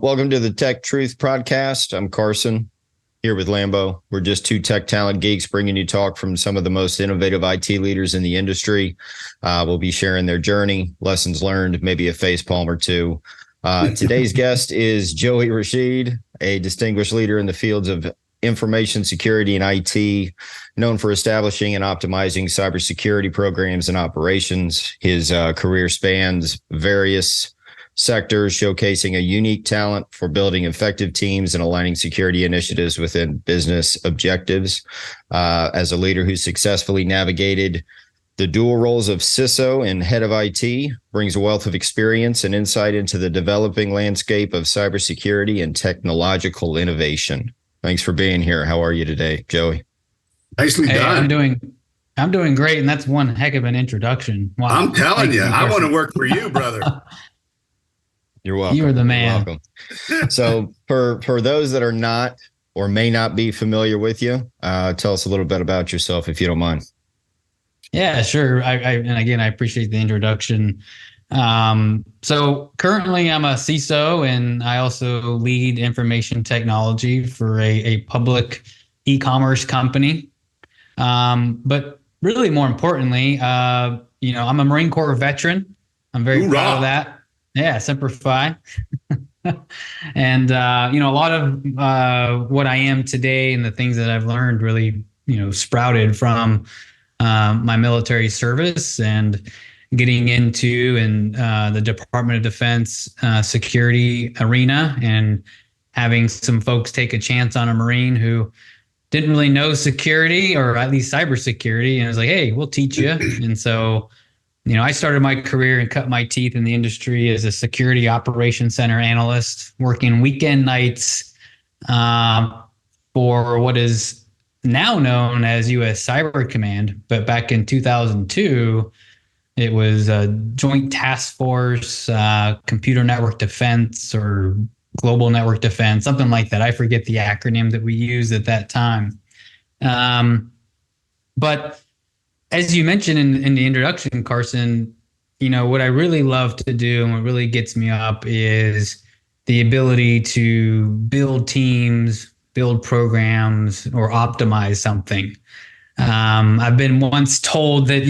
Welcome to the TechTruth podcast. I'm Carson, here with Lambo. We're just two tech talent geeks bringing you talk from some of the most innovative IT leaders in the industry. We'll be sharing their journey, lessons learned, maybe a facepalm or two. Today's guest is Joey Rachid, a distinguished leader in the fields of information security and IT, known for establishing and optimizing cybersecurity programs and operations. His career spans various sectors, showcasing a unique talent for building effective teams and aligning security initiatives within business objectives. As a leader who successfully navigated the dual roles of CISO and head of IT, brings a wealth of experience and insight into the developing landscape of cybersecurity and technological innovation. Thanks for being here. How are you today, Joey? Nicely done. I'm doing great, and that's one heck of an introduction. Wow. I'm telling you, I want to work for you, brother. You're welcome. You are the man. You're welcome. So for those that are not or may not be familiar with you, tell us a little bit about yourself, if you don't mind. Yeah, sure. And again, I appreciate the introduction. So currently I'm a CISO, and I also lead information technology for a public e-commerce company. But really more importantly, I'm a Marine Corps veteran. I'm very proud of that. Yeah, Semper Fi. And, a lot of what I am today and the things that I've learned really, sprouted from my military service and getting into the Department of Defense security arena, and having some folks take a chance on a Marine who didn't really know security, or at least cybersecurity. And I was like, hey, we'll teach you. And so, I started my career and cut my teeth in the industry as a security operations center analyst, working weekend nights for what is now known as U.S. Cyber Command. But back in 2002, it was a Joint Task Force, Computer Network Defense, or Global Network Defense, something like that. I forget the acronym that we used at that time. But as you mentioned in the introduction, Carson, what I really love to do and what really gets me up is the ability to build teams, build programs, or optimize something. I've been once told that,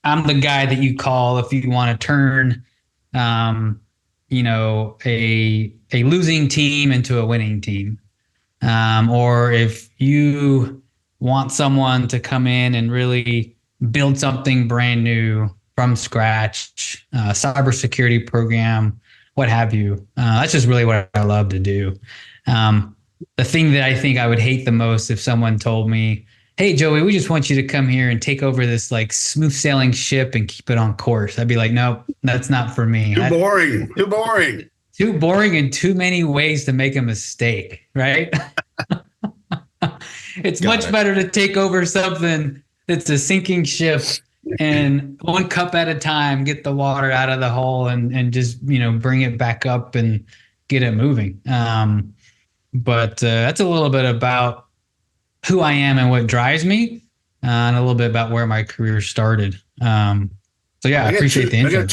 I'm the guy that you call if you want to turn, a losing team into a winning team. Or if you want someone to come in and really build something brand new from scratch, cybersecurity program, what have you. That's just really what I love to do. The thing that I think I would hate the most if someone told me, hey, Joey, we just want you to come here and take over this like smooth sailing ship and keep it on course. I'd be like, nope, that's not for me. Too boring and too many ways to make a mistake, right? It's much better to take over something that's a sinking ship and one cup at a time, get the water out of the hole and just, bring it back up and get it moving. But that's a little bit about who I am and what drives me, and a little bit about where my career started. I appreciate the intro. I got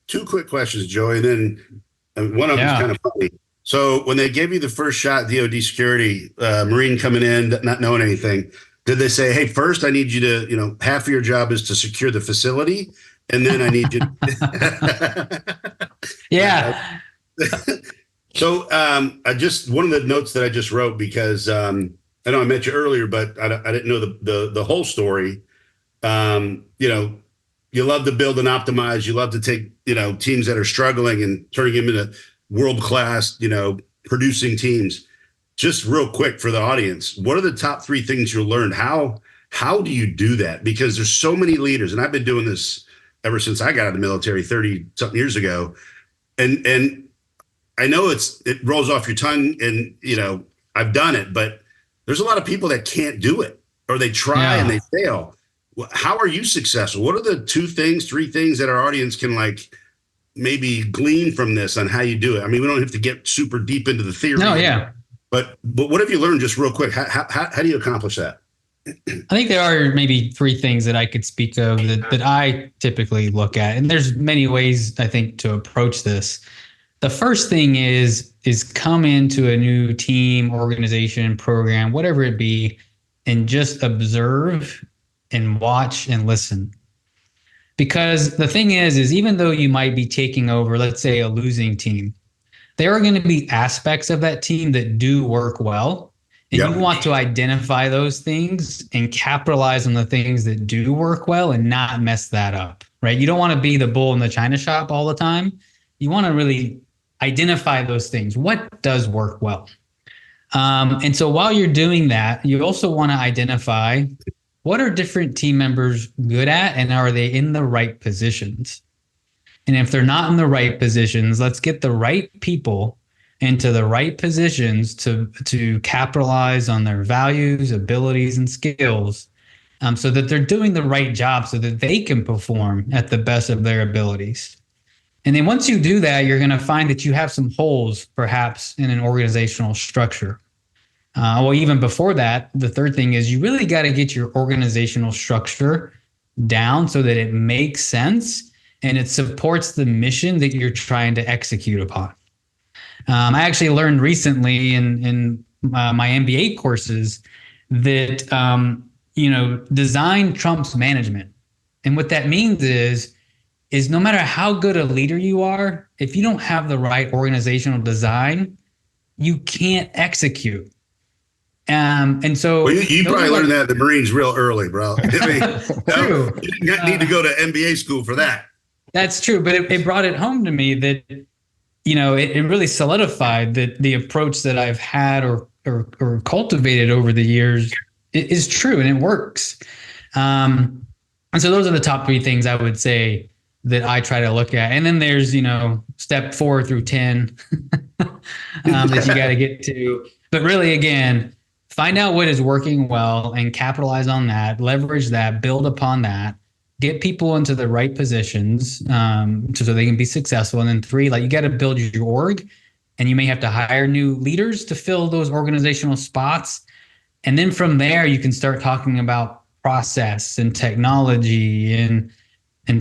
two quick questions, Joey, and then one of them is kind of funny. So when they gave you the first shot, DoD security, Marine coming in, not knowing anything, did they say, hey, first I need you to, half of your job is to secure the facility, and then I need you Yeah. So one of the notes that I just wrote, because I know I met you earlier, but I didn't know the whole story. You love to build and optimize. You love to take, teams that are struggling and turning them into world-class, producing teams. Just real quick for the audience, what are the top three things you learned? How do you do that? Because there's so many leaders, and I've been doing this ever since I got out of the military 30 something years ago. And I know it rolls off your tongue, and, I've done it, but there's a lot of people that can't do it, or they try and they fail. How are you successful? What are the three things that our audience can maybe glean from this on how you do it? I mean, we don't have to get super deep into the theory. No, yeah. But what have you learned, just real quick? How do you accomplish that? I think there are maybe three things that I could speak of that I typically look at. And there's many ways, I think, to approach this. The first thing is come into a new team, organization, program, whatever it be, and just observe and watch and listen. Because the thing is even though you might be taking over, let's say, a losing team, there are going to be aspects of that team that do work well. And you want to identify those things and capitalize on the things that do work well and not mess that up, right? You don't want to be the bull in the china shop all the time. You want to really identify those things. What does work well? And so while you're doing that, you also want to identify what are different team members good at, and are they in the right positions? And if they're not in the right positions, let's get the right people into the right positions to capitalize on their values, abilities, and skills, so that they're doing the right job so that they can perform at the best of their abilities. And then once you do that, you're going to find that you have some holes, perhaps, in an organizational structure. Well, even before that, the third thing is you really got to get your organizational structure down so that it makes sense and it supports the mission that you're trying to execute upon. I actually learned recently in my MBA courses that design trumps management. And what that means is no matter how good a leader you are, if you don't have the right organizational design, you can't execute. And so you probably learned that at the Marines real early, bro. I mean, true. You didn't need to go to MBA school for that. That's true, but it brought it home to me that it really solidified that the approach that I've had or cultivated over the years is true and it works. And so those are the top three things I would say that I try to look at. And then there's step 4 through 10 that you got to get to. But really, again, find out what is working well and capitalize on that, leverage that, build upon that, get people into the right positions so they can be successful. And then 3, you got to build your org, and you may have to hire new leaders to fill those organizational spots. And then from there, you can start talking about process and technology and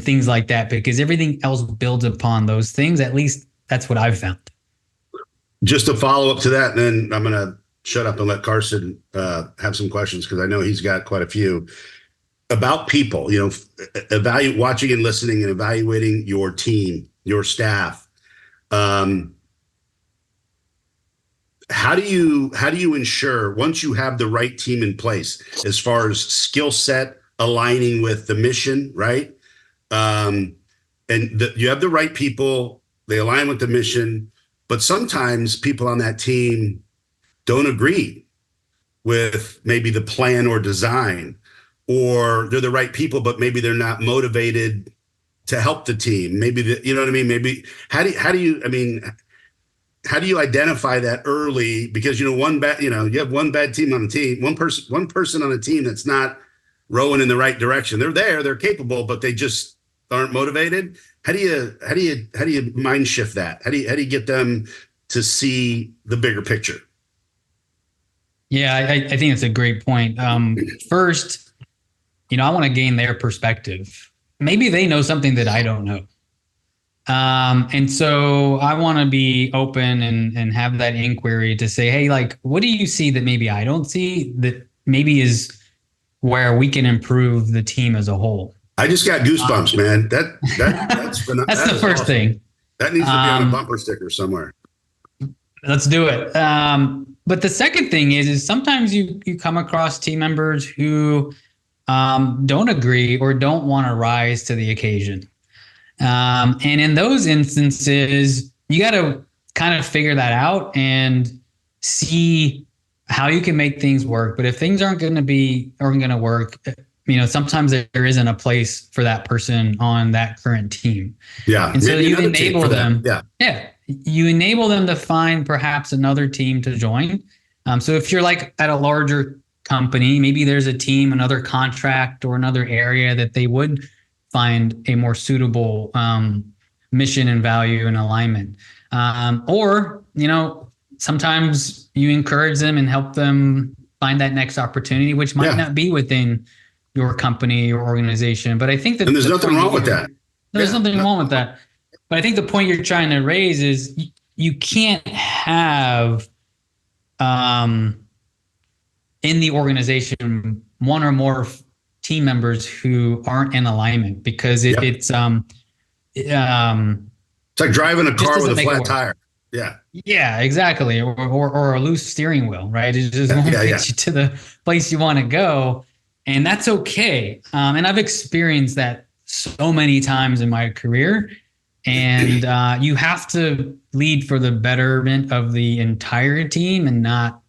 things like that, because everything else builds upon those things. At least that's what I've found. Just to follow up to that, and then I'm going to shut up and let Carson have some questions, because I know he's got quite a few about people, watching and listening and evaluating your team, your staff. How do you ensure, once you have the right team in place, as far as skill set aligning with the mission, right? You have the right people, they align with the mission, but sometimes people on that team don't agree with maybe the plan or design, or they're the right people, but maybe they're not motivated to help the team. Maybe you know what I mean? Maybe how do you identify that early? Because you have one bad team on the team, one person on a team that's not rowing in the right direction. They're capable, but they just aren't motivated. How do you mind shift that? How do you get them to see the bigger picture? Yeah, I think it's a great point. First, I want to gain their perspective. Maybe they know something that I don't know. And so I want to be open and have that inquiry to say, hey, what do you see that maybe I don't see, that maybe is where we can improve the team as a whole? I just got goosebumps, man. That's the first thing. That needs to be on a bumper sticker somewhere. Let's do it. But the second thing is sometimes you come across team members who don't agree or don't want to rise to the occasion. And in those instances, you got to kind of figure that out and see how you can make things work. But if things aren't going to work, sometimes there isn't a place for that person on that current team. Yeah. And so you enable them. Yeah. You enable them to find perhaps another team to join. So if you're at a larger company, maybe there's a team, another contract, or another area that they would find a more suitable mission and value and alignment. Or sometimes you encourage them and help them find that next opportunity, which might not be within your company or organization. But I think that there's nothing wrong with that. There's nothing wrong with that. But I think the point you're trying to raise is you can't have in the organization one or more team members who aren't in alignment, because it's like driving a car with a flat tire. Yeah, exactly. Or a loose steering wheel, right? It just won't get you to the place you want to go. And that's okay. And I've experienced that so many times in my career. And you have to lead for the betterment of the entire team, and not,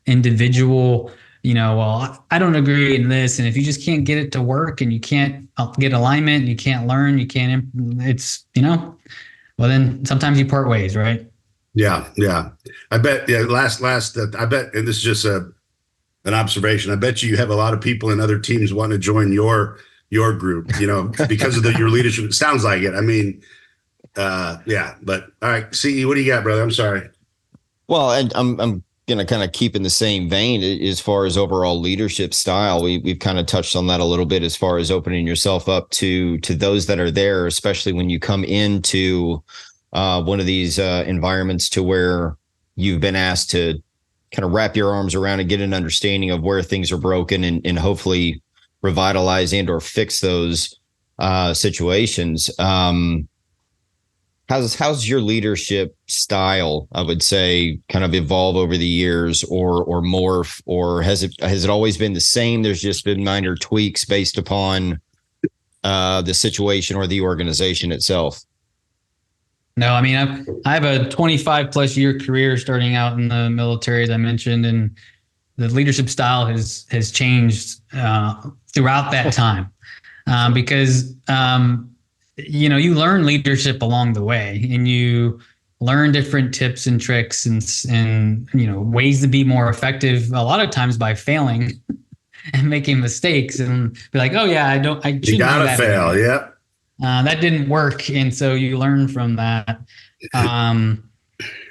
individual, well, I don't agree in this. And if you just can't get it to work, and you can't get alignment, you can't learn, you can't, it's, well, then sometimes you part ways, right? Yeah. I bet, I bet, and this is just an observation, I bet you have a lot of people in other teams wanting to join your group, because of your leadership. It sounds like it. I mean, but all right, CE, what do you got, brother? I'm sorry. Well, I'm going to kind of keep in the same vein as far as overall leadership style. We've kind of touched on that a little bit, as far as opening yourself up to those that are there, especially when you come into one of these environments to where you've been asked to kind of wrap your arms around and get an understanding of where things are broken, and hopefully revitalize and or fix those situations. How's your leadership style, I would say, kind of evolve over the years, or morph, or has it always been the same? There's just been minor tweaks based upon the situation or the organization itself. No, I mean, I have a 25 plus year career starting out in the military, as I mentioned, and the leadership style has changed throughout that time, because you learn leadership along the way, and you learn different tips and tricks and ways to be more effective. A lot of times by failing and making mistakes, and be like, oh yeah, I shouldn't you gotta do that fail, anymore. yeah. That didn't work, and so you learn from that.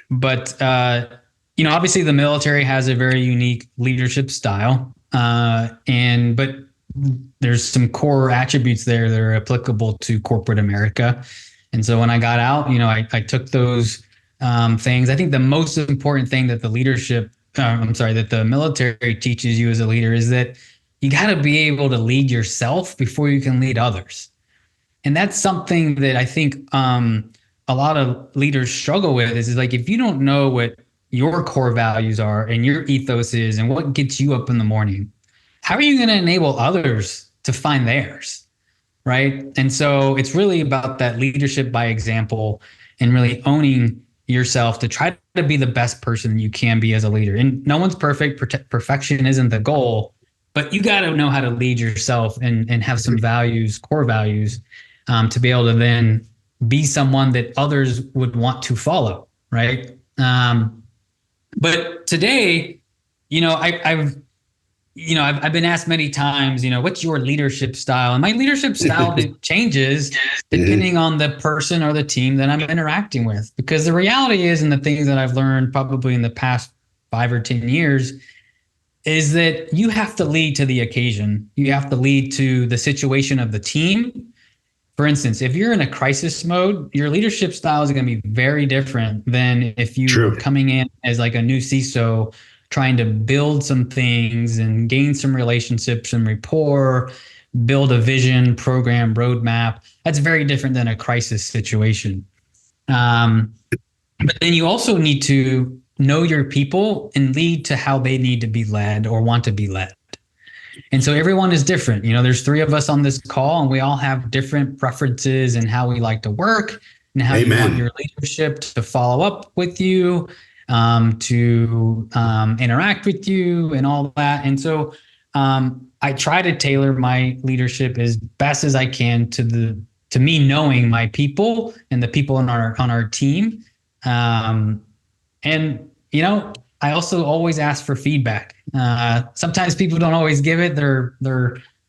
But obviously the military has a very unique leadership style, but there's some core attributes there that are applicable to corporate America. And so when I got out, I took those things. I think the most important thing that that the military teaches you as a leader is that you got to be able to lead yourself before you can lead others. And that's something that I think a lot of leaders struggle with, is like, if you don't know what your core values are and your ethos is and what gets you up in the morning, how are you going to enable others to find theirs, right? And so it's really about that leadership by example, and really owning yourself to try to be the best person you can be as a leader. And no one's perfect. Perfection isn't the goal, but you got to know how to lead yourself and have some values, core values, to be able to then be someone that others would want to follow, right? But today, I've been asked many times, what's your leadership style? And my leadership style changes depending on the person or the team that I'm interacting with. Because the reality is, and the things that I've learned probably in the past 5 or 10 years, is that you have to lead to the occasion. You have to lead to the situation of the team. For instance, if you're in a crisis mode, your leadership style is going to be very different than if you were coming in as like a new CISO, trying to build some things and gain some relationships and rapport, build a vision, program, roadmap. That's very different than a crisis situation. But then you also need to know your people and lead to how they need to be led or want to be led. And so everyone is different. There's 3 of us on this call, and we all have different preferences in how we like to work and how you want your leadership to follow up with you, to interact with you and all that. And so I try to tailor my leadership as best as I can to me knowing my people and the people on our team. I also always ask for feedback. Sometimes people don't always give it. They're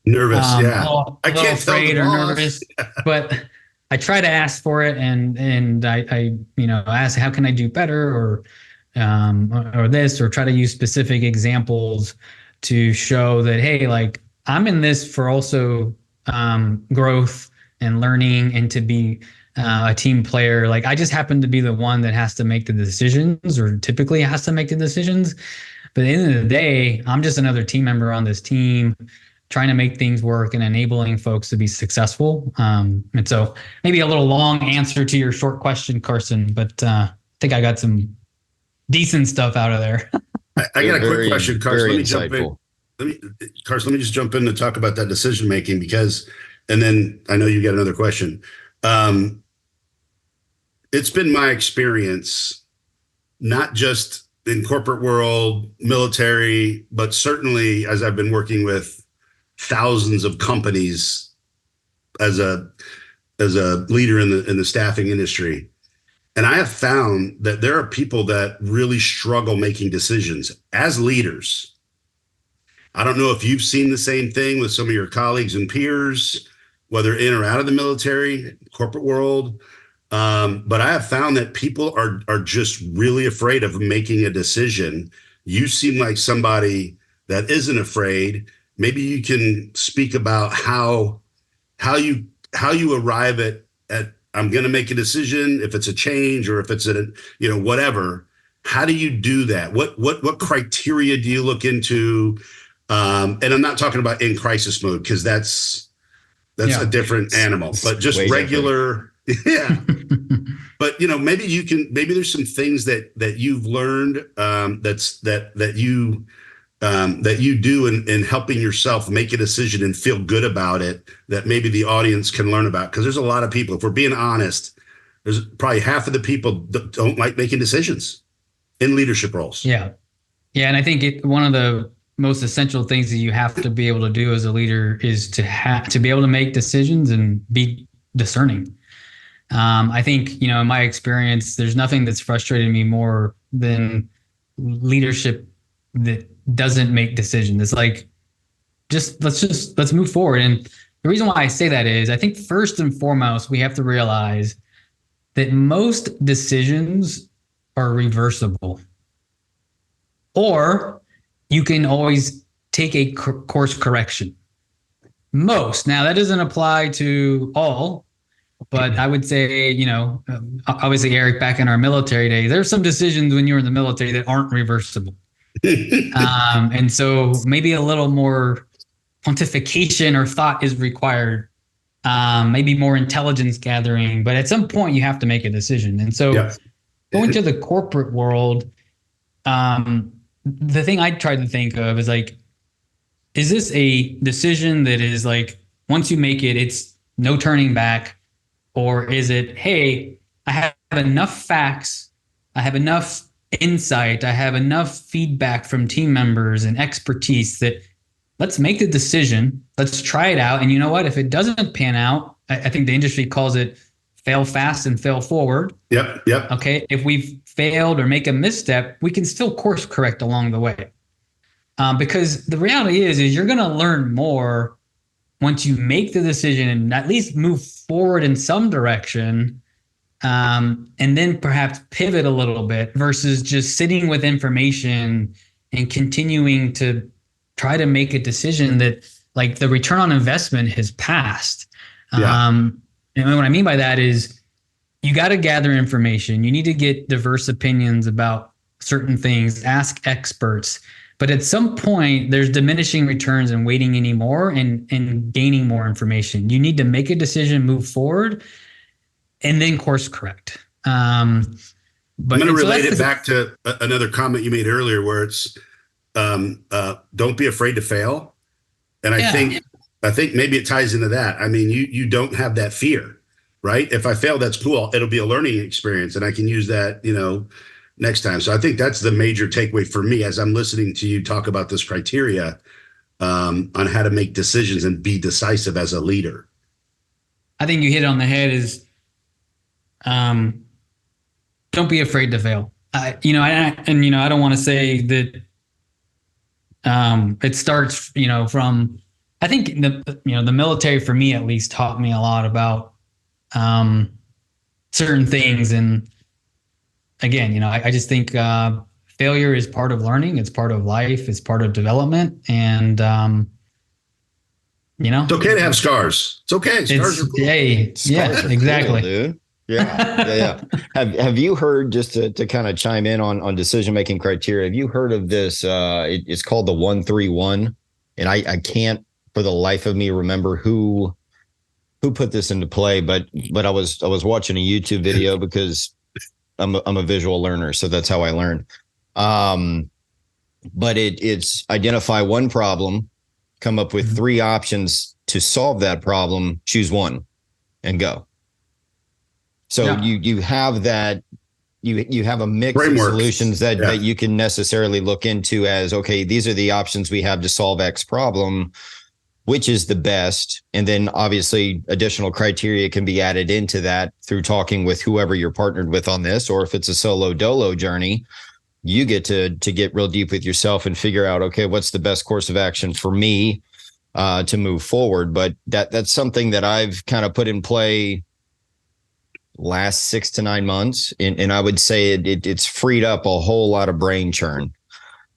nervous. Yeah. I can't afraid or nervous, but I try to ask for it. And I ask, how can I do better, or this, or try to use specific examples to show that, hey, like, I'm in this for also growth and learning, and to be a team player. Like I just happen to be the one that has to make the decisions, or typically has to make the decisions. But at the end of the day, I'm just another team member on this team, trying to make things work and enabling folks to be successful. And so maybe a little long answer to your short question, Carson, but I think I got some decent stuff out of there. I got a quick question, Carson. Let me insightful. jump in. Carson, let me just jump in to talk about that decision making and then I know you got another question. It's been my experience, not just in corporate world, military, but certainly as I've been working with thousands of companies as a leader in the staffing industry. And I have found that there are people that really struggle making decisions as leaders. I don't know if you've seen the same thing with some of your colleagues and peers, whether in or out of the military, corporate world. But I have found that people are just really afraid of making a decision. You seem like somebody that isn't afraid. Maybe you can speak about how you arrive at I'm going to make a decision, if it's a change or if it's whatever. How do you do that? What criteria do you look into? And I'm not talking about in crisis mode, because that's a different animal, but just regular. Yeah. But maybe there's some things that you've learned that you do in helping yourself make a decision and feel good about it, that maybe the audience can learn about. Because there's a lot of people, if we're being honest, there's probably half of the people that don't like making decisions in leadership roles. Yeah. And I think one of the most essential things that you have to be able to do as a leader is to be able to make decisions and be discerning. I think, in my experience, there's nothing that's frustrated me more than leadership that doesn't make decisions. It's like, let's move forward. And the reason why I say that is I think first and foremost, we have to realize that most decisions are reversible, or you can always take a course correction. Most. Now, that doesn't apply to all, but I would say, obviously, Eric, back in our military days, there's some decisions when you're in the military that aren't reversible. And so maybe a little more pontification or thought is required, maybe more intelligence gathering, but at some point you have to make a decision. And so going to the corporate world, the thing I try to think of is like, is this a decision that is like, once you make it, it's no turning back? Or is it, hey, I have enough facts, I have enough insight, I have enough feedback from team members and expertise that let's make the decision, let's try it out. And you know what? If it doesn't pan out, I think the industry calls it fail fast and fail forward. Yep. Okay. If we've failed or make a misstep, we can still course correct along the way. Because the reality is you're going to learn more once you make the decision and at least move forward in some direction, and then perhaps pivot a little bit versus just sitting with information and continuing to try to make a decision that like the return on investment has passed. And what I mean by that is you got to gather information. You need to get diverse opinions about certain things, ask experts. But at some point, there's diminishing returns in waiting anymore and gaining more information. You need to make a decision, move forward, and then course correct. But I'm going to relate it back to another comment you made earlier, where it's don't be afraid to fail. And I think maybe it ties into that. I mean, you don't have that fear, right? If I fail, that's cool. It'll be a learning experience, and I can use that, next time. So I think that's the major takeaway for me as I'm listening to you talk about this criteria on how to make decisions and be decisive as a leader. I think you hit it on the head is don't be afraid to fail. I don't want to say that it starts, from, I think the military for me at least taught me a lot about certain things. And again, I just think failure is part of learning. It's part of life. It's part of development. And, it's okay to have scars. It's okay. Scars are cool. Yeah, exactly. Cool, Yeah. Have you heard, just to kind of chime in on decision making criteria? Have you heard of this? It's called the 131, and I can't for the life of me remember who put this into play, but I was watching a YouTube video because I'm a visual learner, so that's how I learn. But it's identify one problem, come up with three options to solve that problem, choose one, and go. So you have that, you have a mix Framework. of solutions that you can necessarily look into as, okay, these are the options we have to solve X problem, which is the best. And then obviously additional criteria can be added into that through talking with whoever you're partnered with on this, or if it's a solo dolo journey, you get to get real deep with yourself and figure out, okay, what's the best course of action for me to move forward. But that's something that I've kind of put in play last 6 to 9 months. And I would say it's freed up a whole lot of brain churn.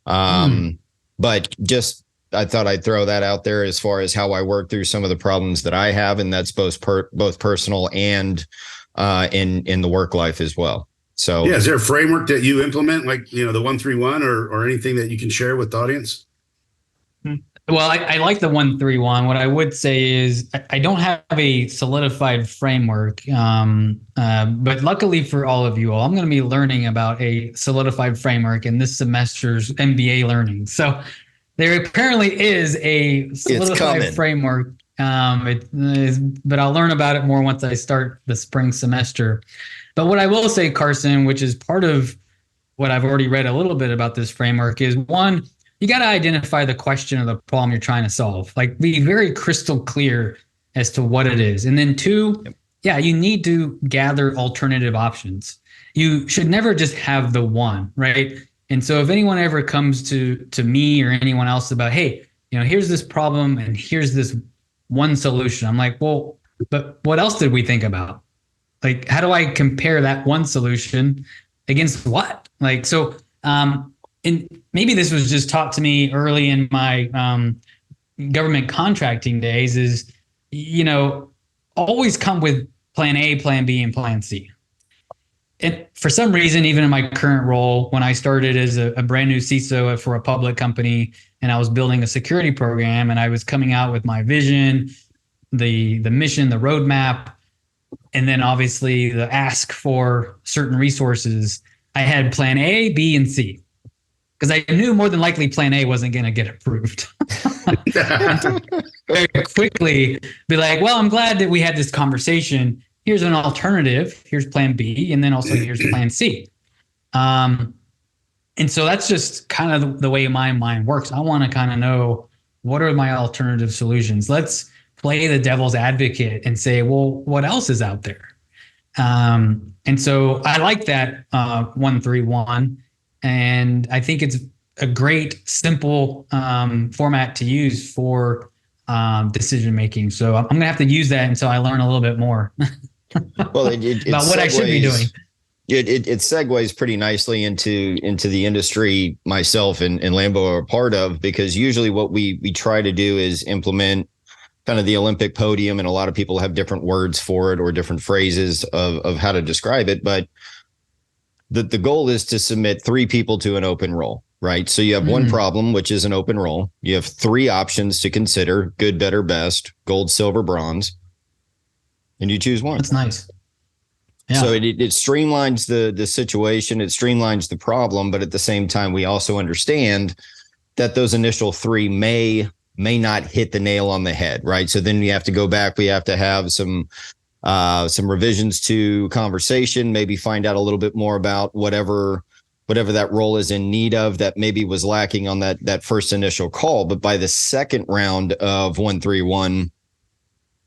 But just, I thought I'd throw that out there as far as how I work through some of the problems that I have. And that's both personal and in the work life as well. So yeah, is there a framework that you implement, like, the 131 or anything that you can share with the audience? Well, I like the 131. What I would say is I don't have a solidified framework, but luckily for all of you all, I'm going to be learning about a solidified framework in this semester's MBA learning. So there apparently is a solidified framework, but I'll learn about it more once I start the spring semester. But what I will say, Carson, which is part of what I've already read a little bit about this framework, is one, you got to identify the question or the problem you're trying to solve. Like, be very crystal clear as to what it is. And then two, you need to gather alternative options. You should never just have the one, right? And so if anyone ever comes to me or anyone else about, hey, here's this problem and here's this one solution, I'm like, well, but what else did we think about? Like, how do I compare that one solution against what? Like, so, and maybe this was just taught to me early in my government contracting days is, always come with plan A, plan B, and plan C. And for some reason, even in my current role, when I started as a brand new CISO for a public company, and I was building a security program, and I was coming out with my vision, the mission, the roadmap, and then obviously the ask for certain resources, I had plan A, B, and C. Because I knew more than likely plan A wasn't going to get approved. Very quickly be like, well, I'm glad that we had this conversation. Here's an alternative. Here's plan B. And then also here's plan C. And so that's just kind of the way my mind works. I want to kind of know, what are my alternative solutions? Let's play the devil's advocate and say, well, what else is out there? And so I like that 131. And I think it's a great, simple format to use for decision making. So I'm going to have to use that until I learn a little bit more well, about what I should be doing. It segues pretty nicely into the industry myself and Lambo are a part of, because usually what we try to do is implement kind of the Olympic podium, and a lot of people have different words for it or different phrases of how to describe it. But the goal is to submit 3 people to an open role, right? So you have one problem, which is an open role. You have 3 options to consider: good, better, best, gold, silver, bronze, and you choose one. That's nice. Yeah. So it streamlines the situation, it streamlines the problem, but at the same time, we also understand that those initial 3 may not hit the nail on the head, right? So then we have to go back. We have to have some revisions to conversation, maybe find out a little bit more about whatever that role is in need of that maybe was lacking on that first initial call. But by the second round of 131,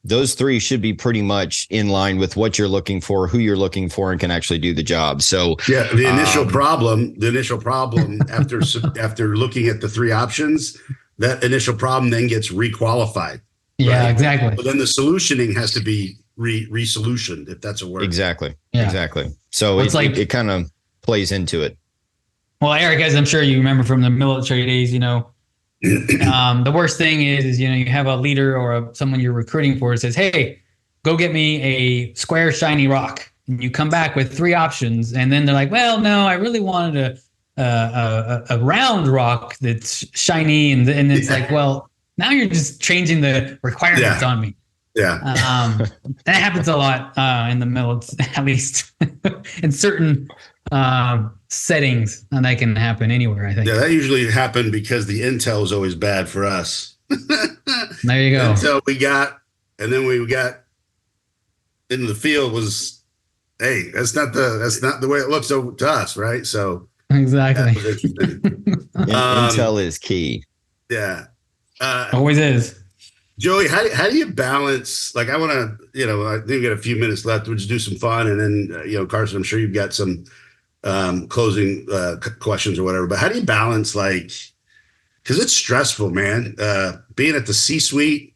those 3 should be pretty much in line with what you're looking for, who you're looking for, and can actually do the job. So the initial problem after looking at the 3 options, that initial problem then gets requalified. Yeah, right? exactly. But then the solutioning has to be re-solutioned, if that's a word. Exactly. Yeah. Exactly. So it kind of plays into it. Well, Eric, as I'm sure you remember from the military days, the worst thing is you have a leader or someone you're recruiting for that says, hey, go get me a square, shiny rock. and you come back with 3 options, and then they're like, well, no, I really wanted a round rock that's shiny, and it's like, well, now you're just changing the requirements on me. Yeah. That happens a lot in the military, at least in certain settings, and that can happen anywhere, I think. Yeah, that usually happened because the intel is always bad for us. There you go. Until we got into the field was, hey, that's not the way it looks to us, right? So exactly. Intel is key. Yeah. Always is. Joey, how do you balance, like, I want to, I think we got a few minutes left. We'll just do some fun. And then, Carson, I'm sure you've got some closing questions or whatever, but how do you balance, like, because it's stressful, man, being at the C-suite,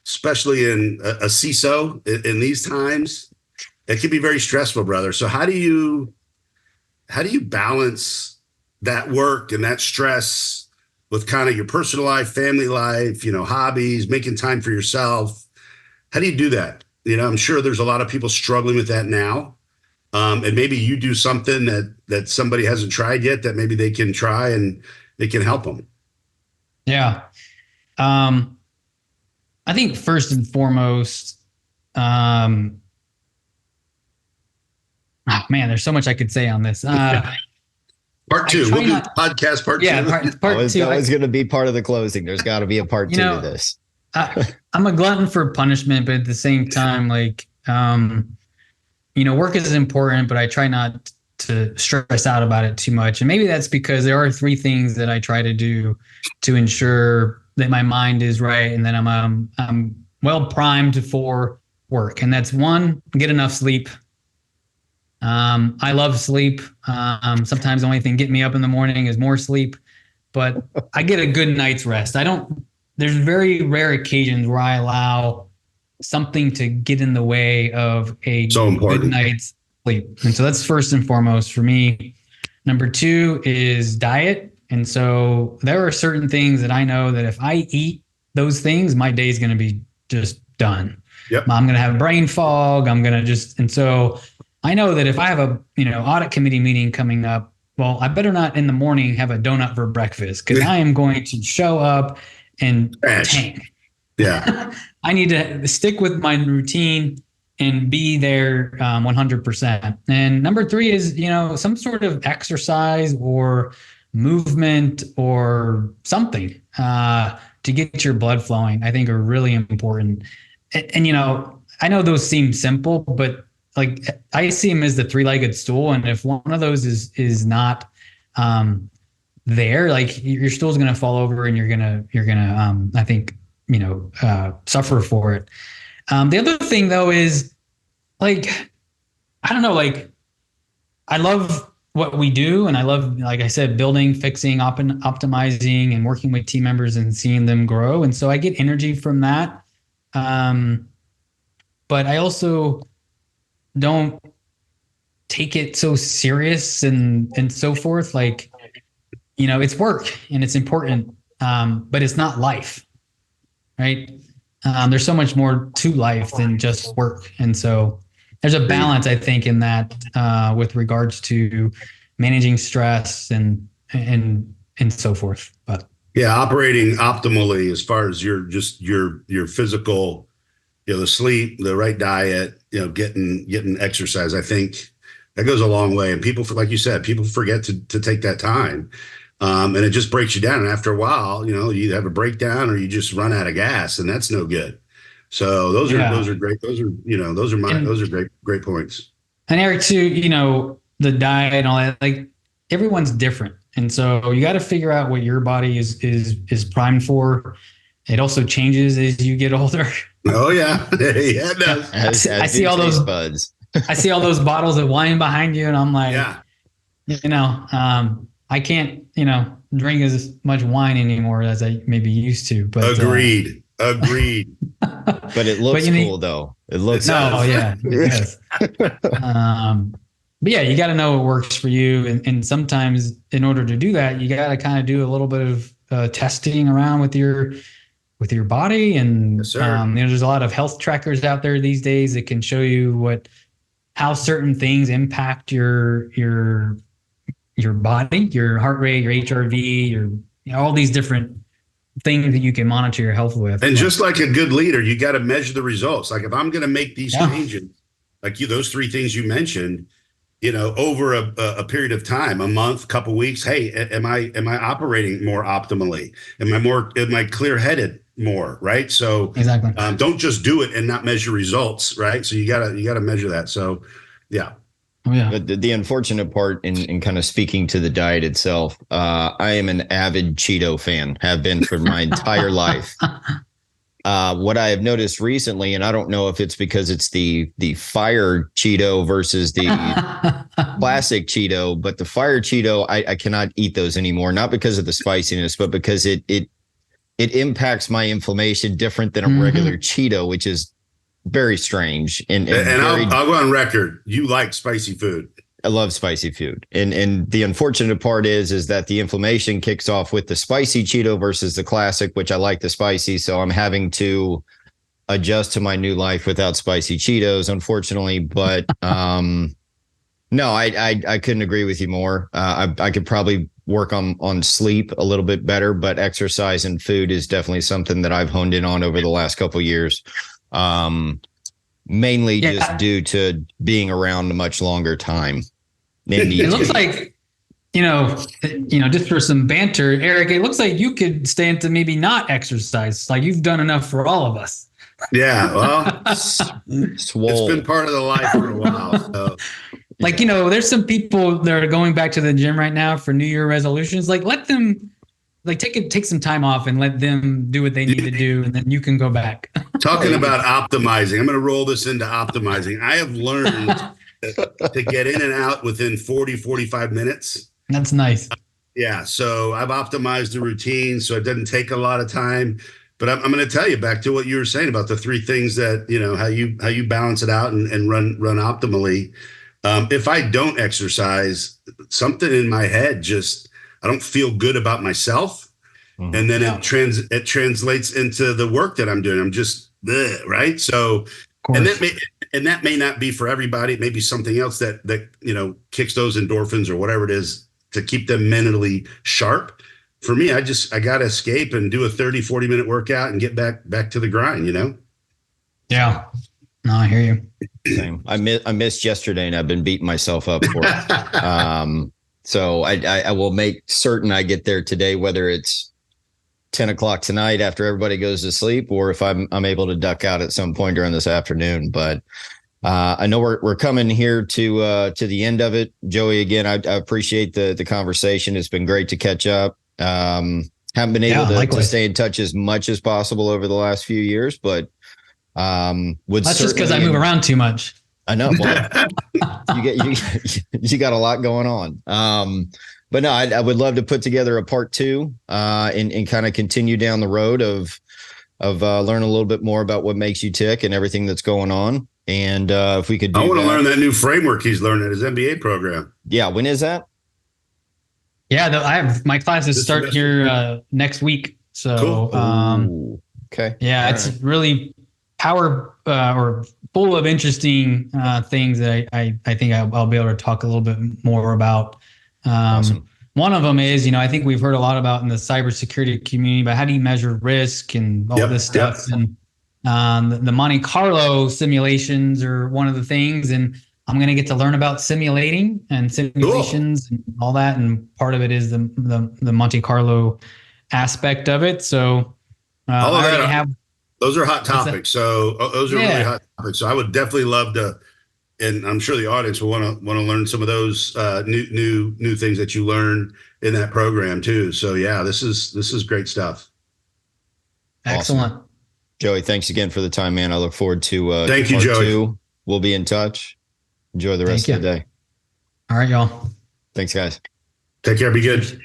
especially in a CISO in these times, it can be very stressful, brother. So how do you balance that work and that stress with kind of your personal life, family life, hobbies, making time for yourself? How do you do that? I'm sure there's a lot of people struggling with that now. And maybe you do something that somebody hasn't tried yet that maybe they can try and it can help them. Yeah. I think first and foremost, oh man, there's so much I could say on this. Part 2. We'll do podcast part 2. Yeah, part 2. That was going to be part of the closing. There's got to be a part 2 to this. I'm a glutton for punishment, but at the same time, like, work is important, but I try not to stress out about it too much. And maybe that's because there are 3 things that I try to do to ensure that my mind is right and that I'm well primed for work. And that's 1, get enough sleep. I love sleep. Sometimes the only thing getting me up in the morning is more sleep, but I get a good night's rest. There's very rare occasions where I allow something to get in the way of a good night's sleep. And so that's first and foremost for me. Number 2 is diet. And so there are certain things that I know that if I eat those things, my day is going to be just done. Yep. I'm going to have brain fog. And so I know that if I have a, audit committee meeting coming up, well, I better not in the morning have a donut for breakfast because I am going to show up and tank. Yeah. I need to stick with my routine and be there 100%. And number 3 is, some sort of exercise or movement or something to get your blood flowing, I think are really important. And I know those seem simple, but like I see them as the 3-legged stool. And if one of those is not there, like your stool's going to fall over and you're going to, I think, suffer for it. The other thing though is like, I don't know, like I love what we do. And I love, like I said, building, fixing, optimizing and working with team members and seeing them grow. And so I get energy from that. But I also don't take it so serious and so forth. Like, it's work and it's important, but it's not life, right? There's so much more to life than just work. And so there's a balance, I think, in that with regards to managing stress and so forth. But yeah, operating optimally as far as your physical, the sleep, the right diet, getting exercise. I think that goes a long way. And people, like you said, people forget to take that time. And it just breaks you down. And after a while, you have a breakdown or you just run out of gas, and that's no good. So those are great. Those are great points. And Eric too, the diet and all that, like everyone's different. And so you got to figure out what your body is primed for. It also changes as you get older. Oh yeah. Yeah, it does. I see all those buds. I see all those bottles of wine behind you and I'm like, I can't, drink as much wine anymore as I maybe used to. But agreed. But it looks cool though. It looks yeah. But yeah, you got to know what works for you. And sometimes in order to do that, you got to kind of do a little bit of testing around with your body. And, yes, there's a lot of health trackers out there these days that can show you how certain things impact your body, your heart rate, your HRV, all these different things that you can monitor your health with. And just like a good leader, you got to measure the results. Like if I'm going to make these changes, like those three things you mentioned, over a period of time, a month, couple weeks, hey, am I operating more optimally? Am I clear headed more? Right. So exactly. Don't just do it and not measure results. Right. So you gotta measure that. So, yeah. Oh, yeah. But the unfortunate part in kind of speaking to the diet itself, I am an avid Cheeto fan, have been for my entire life. What I have noticed recently, and I don't know if it's because it's the fire Cheeto versus the classic Cheeto, but the fire Cheeto, I cannot eat those anymore, not because of the spiciness, but because it impacts my inflammation different than a regular Cheeto, which is very strange. And I'll go on record. You like spicy food. I love spicy food. And the unfortunate part is that the inflammation kicks off with the spicy Cheeto versus the classic, which I like the spicy. So I'm having to adjust to my new life without spicy Cheetos, unfortunately. But no, I couldn't agree with you more. I could probably work on sleep a little bit better, but exercise and food is definitely something that I've honed in on over the last couple of years. Mainly just due to being around a much longer time. It looks like, just for some banter, Eric, it looks like you could stand to maybe not exercise. Like you've done enough for all of us. Yeah. Well, it's been part of the life for a while. So. Like, there's some people that are going back to the gym right now for New Year resolutions. Like let them take some time off and let them do what they need to do. And then you can go back. Talking about optimizing, I'm going to roll this into optimizing. I have learned to get in and out within 40, 45 minutes. That's nice. Yeah. So I've optimized the routine so it doesn't take a lot of time. But I'm going to tell you back to what you were saying about the three things that, how you balance it out and run optimally. If I don't exercise, something in my head I don't feel good about myself. Mm-hmm. And then it translates into the work that I'm doing. I'm just right. So, and that may not be for everybody. It may be something else that kicks those endorphins or whatever it is to keep them mentally sharp. For me, I got to escape and do a 30, 40-minute workout and get back to the grind, Yeah. No, I hear you. Same. I missed yesterday and I've been beating myself up for it. So I will make certain I get there today, whether it's 10 o'clock tonight after everybody goes to sleep, or if I'm able to duck out at some point during this afternoon. But I know we're coming here to the end of it. Joey, again, I appreciate the conversation. It's been great to catch up. Haven't been able to stay in touch as much as possible over the last few years, but that's just because I move around too much. I know. Well, you got a lot going on. But no, I would love to put together a part 2 and kind of continue down the road of learn a little bit more about what makes you tick and everything that's going on. And if we could do I want to learn that new framework he's learning at his MBA program. Yeah. When is that? Yeah, I have my classes start here next week. So, cool. Okay. Yeah, it's really power or full of interesting things that I think I'll be able to talk a little bit more about. Awesome. One of them is, I think we've heard a lot about in the cybersecurity community, but how do you measure risk and all this stuff? Yep. And the Monte Carlo simulations are one of the things, and I'm going to get to learn about simulating and simulations and all that. And part of it is the Monte Carlo aspect of it. So those are hot topics. So those are really hot topics. So I would definitely love to, and I'm sure the audience will want to learn some of those new things that you learn in that program too. So yeah, this is great stuff. Excellent. Awesome. Joey, thanks again for the time, man. I look forward to thank you, Joey. 2. We'll be in touch. Enjoy the rest of the day. All right, y'all. Thanks, guys. Take care. Be good.